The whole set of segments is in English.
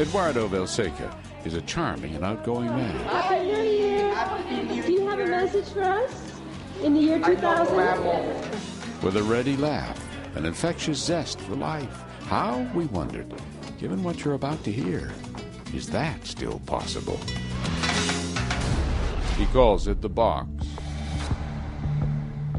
Eduardo Velseca is a charming and outgoing man. Happy New Year! Do you have a message for us in the year 2000? With a ready laugh, an infectious zest for life. How, we wondered, given what you're about to hear, is that still possible? He calls it the box.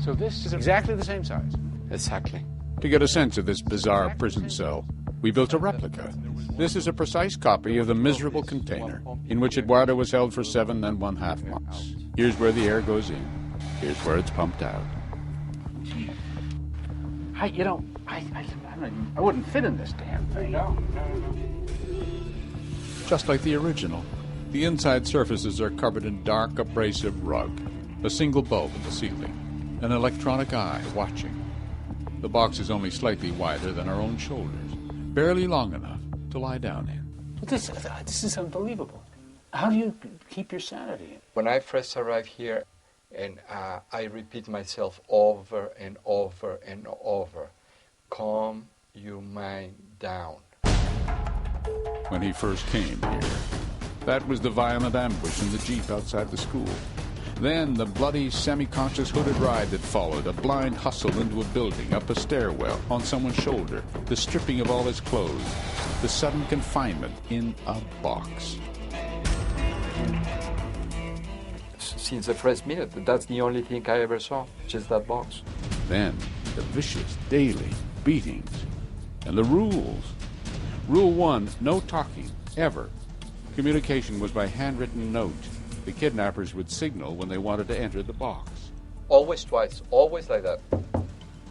So this is exactly the same size? Exactly. To get a sense of this bizarre prison cell, we built a replica. This is a precise copy of the miserable container in which Eduardo was held for 7½ months. Here's where the air goes in. Here's where it's pumped out. I wouldn't fit in this damn thing. No. Just like the original, the inside surfaces are covered in dark, abrasive rug, a single bulb in the ceiling, an electronic eye watching. The box is only slightly wider than our own shoulders, barely long enough to lie down in. This is unbelievable. How do you keep your sanity? When I first arrived here, and I repeat myself over and over and over, calm your mind down. When he first came here, that was the violent ambush in the Jeep outside the school. Then the bloody, semi-conscious hooded ride that followed, a blind hustle into a building, up a stairwell, on someone's shoulder, the stripping of all his clothes, the sudden confinement in a box. Since the first minute, that's the only thing I ever saw, just that box. Then the vicious daily beatings and the rules. Rule 1, no talking, ever. Communication was by handwritten note. The kidnappers would signal when they wanted to enter the box. Always twice, always like that.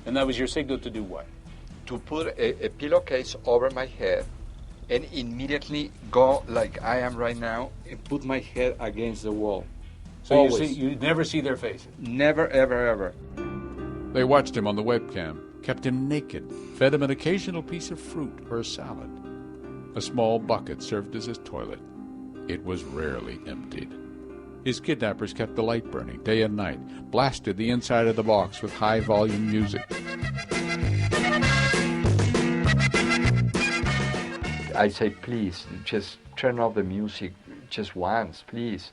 And that was your signal to do what? To put a pillowcase over my head and immediately go like I am right now and put my head against the wall. So you never see their faces? Never, ever, ever. They watched him on the webcam, kept him naked, fed him an occasional piece of fruit or a salad. A small bucket served as his toilet. It was rarely emptied. His kidnappers kept the light burning day and night, blasted the inside of the box with high-volume music. I say, please, just turn off the music just once, please.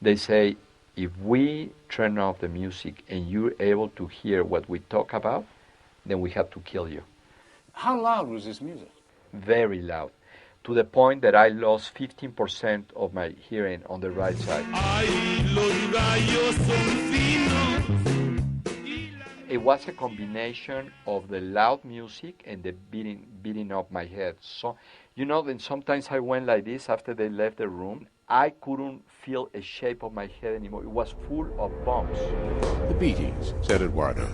They say, if we turn off the music and you're able to hear what we talk about, then we have to kill you. How loud was this music? Very loud, to the point that I lost 15% of my hearing on the right side. It was a combination of the loud music and the beating up my head. So, then sometimes I went like this after they left the room. I couldn't feel a shape of my head anymore. It was full of bumps. The beatings, said Eduardo,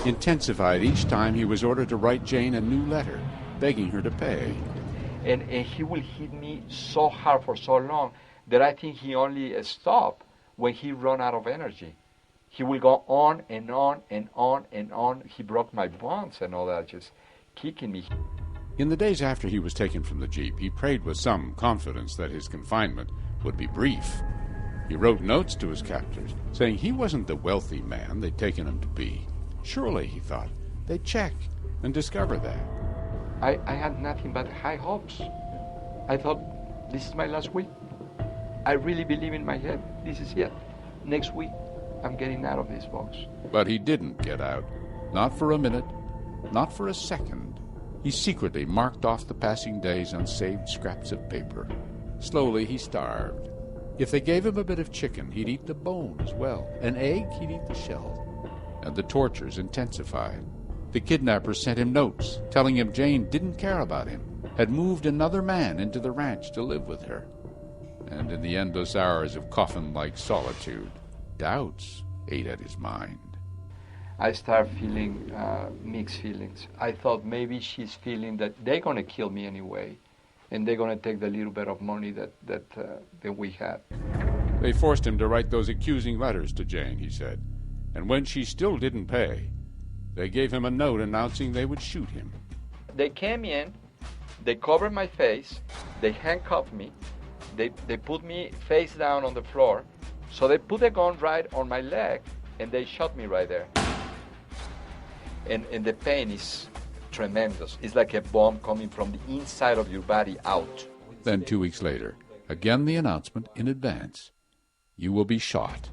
intensified each time he was ordered to write Jane a new letter, begging her to pay. And he will hit me so hard for so long that I think he only stopped when he ran out of energy. He will go on and on and on and on. He broke my bones and all that, just kicking me. In the days after he was taken from the Jeep, he prayed with some confidence that his confinement would be brief. He wrote notes to his captors, saying he wasn't the wealthy man they'd taken him to be. Surely, he thought, they'd check and discover that. I had nothing but high hopes. I thought, this is my last week. I really believe in my head, this is it. Next week, I'm getting out of this box. But he didn't get out. Not for a minute, not for a second. He secretly marked off the passing days on saved scraps of paper. Slowly, he starved. If they gave him a bit of chicken, he'd eat the bone as well. An egg, he'd eat the shell. And the tortures intensified. The kidnappers sent him notes, telling him Jane didn't care about him, had moved another man into the ranch to live with her. And in the endless hours of coffin-like solitude, doubts ate at his mind. I started feeling mixed feelings. I thought maybe she's feeling that they're going to kill me anyway, and they're going to take the little bit of money that we had. They forced him to write those accusing letters to Jane, he said. And when she still didn't pay, they gave him a note announcing they would shoot him. They came in, they covered my face, they handcuffed me, they put me face down on the floor, so they put a gun right on my leg, and they shot me right there. And the pain is tremendous. It's like a bomb coming from the inside of your body out. Then 2 weeks later, again the announcement in advance. You will be shot.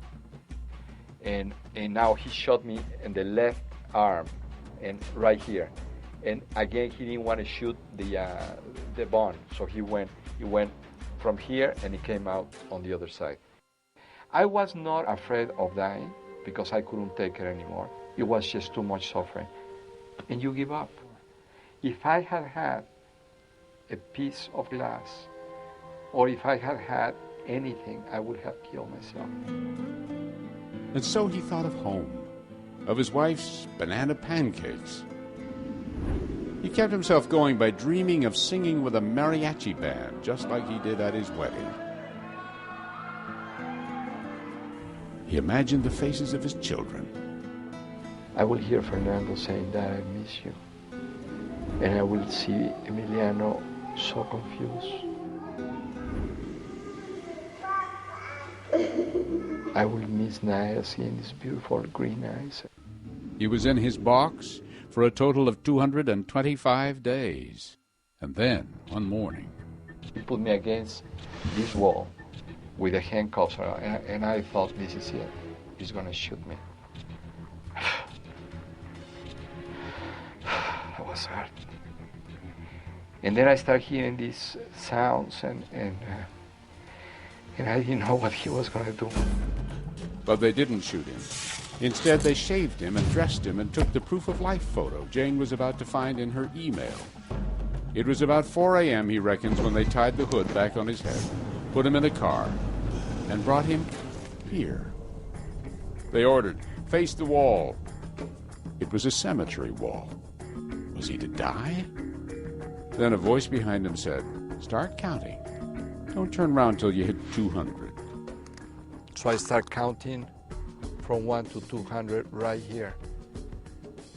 And now he shot me in the left arm and right here. And again, he didn't want to shoot the bone, so he went from here and he came out on the other side. I was not afraid of dying because I couldn't take it anymore. It was just too much suffering. And you give up. If I had had a piece of glass, or if I had had anything, I would have killed myself. And so he thought of home, of his wife's banana pancakes. He kept himself going by dreaming of singing with a mariachi band, just like he did at his wedding. He imagined the faces of his children. I will hear Fernando saying, "Dad, I miss you." And I will see Emiliano so confused. I will miss Naya seeing these beautiful green eyes. He was in his box for a total of 225 days. And then, one morning, He put me against this wall with the handcuffs, and I thought, this is it. He's going to shoot me. I was hurt. And then I started hearing these sounds, and I didn't know what he was going to do. but they didn't shoot him. Instead, they shaved him and dressed him and took the proof of life photo Jane was about to find in her email. It was about 4 a.m., he reckons, when they tied the hood back on his head, put him in a car, and brought him here. They ordered, "Face the wall." It was a cemetery wall. Was he to die? Then a voice behind him said, "Start counting. Don't turn around till you hit 200. So I start counting from 1 to 200 right here.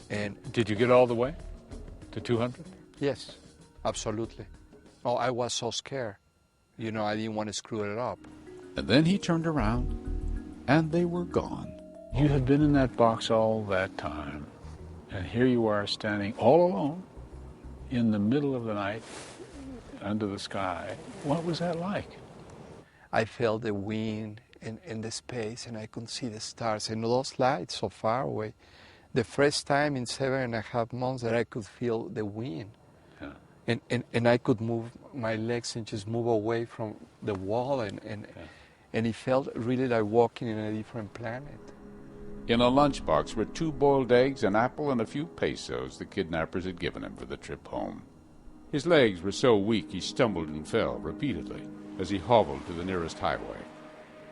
And Did you get all the way to 200? yes, absolutely. Oh, I was so scared. You know, I didn't want to screw it up. And then he turned around, and they were gone. You had been in that box all that time, and here you are standing all alone in the middle of the night under the sky. What was that like? I felt the wind and the space, and I could see the stars and those lights so far away. The first time in 7.5 months that I could feel the wind. Yeah. And I could move my legs and just move away from the wall, and it felt really like walking in a different planet. In a lunchbox were 2 boiled eggs, an apple, and a few pesos the kidnappers had given him for the trip home. His legs were so weak he stumbled and fell repeatedly as he hobbled to the nearest highway.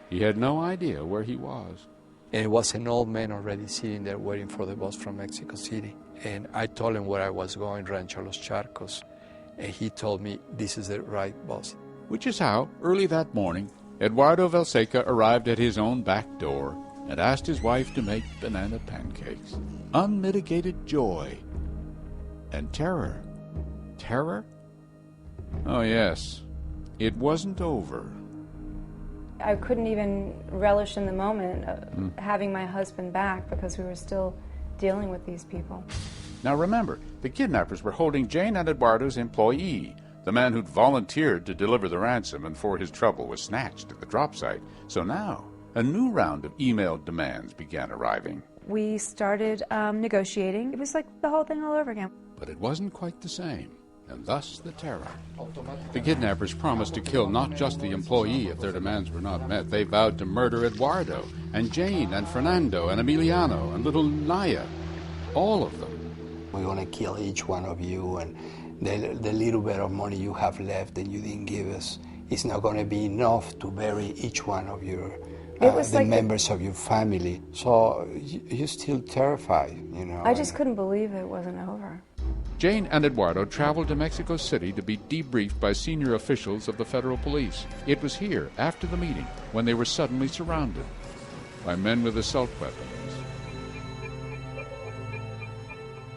He had no idea where he was. And it was an old man already sitting there waiting for the bus from Mexico City. And I told him where I was going, Rancho Los Charcos. And he told me, this is the right bus. Which is how, early that morning, Eduardo Valseca arrived at his own back door and asked his wife to make banana pancakes. Unmitigated joy. And terror. Terror? Oh, yes. It wasn't over. I couldn't even relish in the moment of having my husband back because we were still dealing with these people. Now remember, the kidnappers were holding Jane and Eduardo's employee, the man who'd volunteered to deliver the ransom and for his trouble was snatched at the drop site. So now, a new round of emailed demands began arriving. We started negotiating. It was like the whole thing all over again. But it wasn't quite the same, and thus the terror. The kidnappers promised to kill not just the employee if their demands were not met. They vowed to murder Eduardo, and Jane, and Fernando, and Emiliano, and little Naya. All of them. We're going to kill each one of you, and the little bit of money you have left that you didn't give us is not going to be enough to bury each one of your members of your family. So you're still terrified, you know. I just couldn't believe it wasn't over. Jane and Eduardo traveled to Mexico City to be debriefed by senior officials of the federal police. It was here, after the meeting, when they were suddenly surrounded by men with assault weapons,